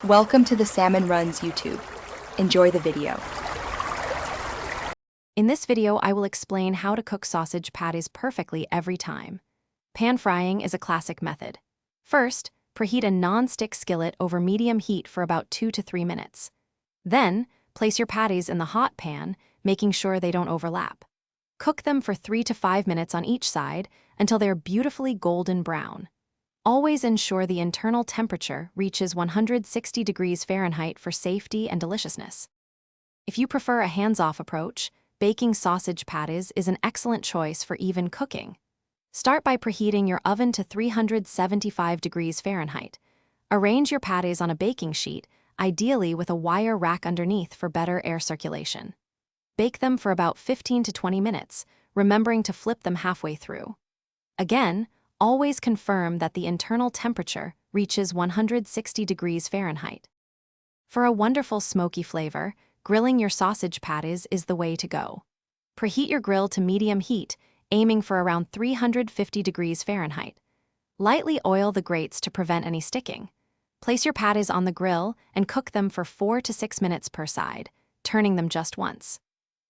Welcome to the Salmon Runs YouTube. Enjoy the video. In this video, I will explain how to cook sausage patties perfectly every time. Pan frying is a classic method. First, preheat a non-stick skillet over medium heat for about 2 to 3 minutes. Then, place your patties in the hot pan, making sure they don't overlap. Cook them for 3 to 5 minutes on each side until they're beautifully golden brown. Always ensure the internal temperature reaches 160 degrees Fahrenheit for safety and deliciousness. If you prefer a hands-off approach, baking sausage patties is an excellent choice for even cooking. Start by preheating your oven to 375 degrees Fahrenheit. Arrange your patties on a baking sheet, ideally with a wire rack underneath for better air circulation. Bake them for about 15 to 20 minutes, remembering to flip them halfway through. Again, always confirm that the internal temperature reaches 160 degrees Fahrenheit. For a wonderful smoky flavor, grilling your sausage patties is the way to go. Preheat your grill to medium heat, aiming for around 350 degrees Fahrenheit. Lightly oil the grates to prevent any sticking. Place your patties on the grill and cook them for 4 to 6 minutes per side, turning them just once.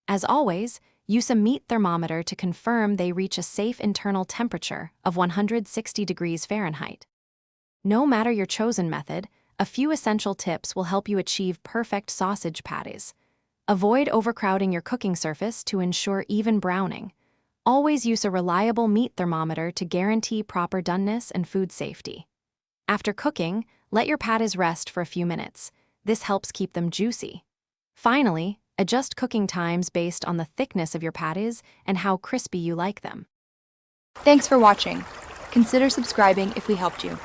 As always, use a meat thermometer to confirm they reach a safe internal temperature of 160 degrees Fahrenheit. No matter your chosen method, a few essential tips will help you achieve perfect sausage patties. Avoid overcrowding your cooking surface to ensure even browning. Always use a reliable meat thermometer to guarantee proper doneness and food safety. After cooking, let your patties rest for a few minutes. This helps keep them juicy. Finally, adjust cooking times based on the thickness of your patties and how crispy you like them. Thanks for watching. Consider subscribing if we helped you.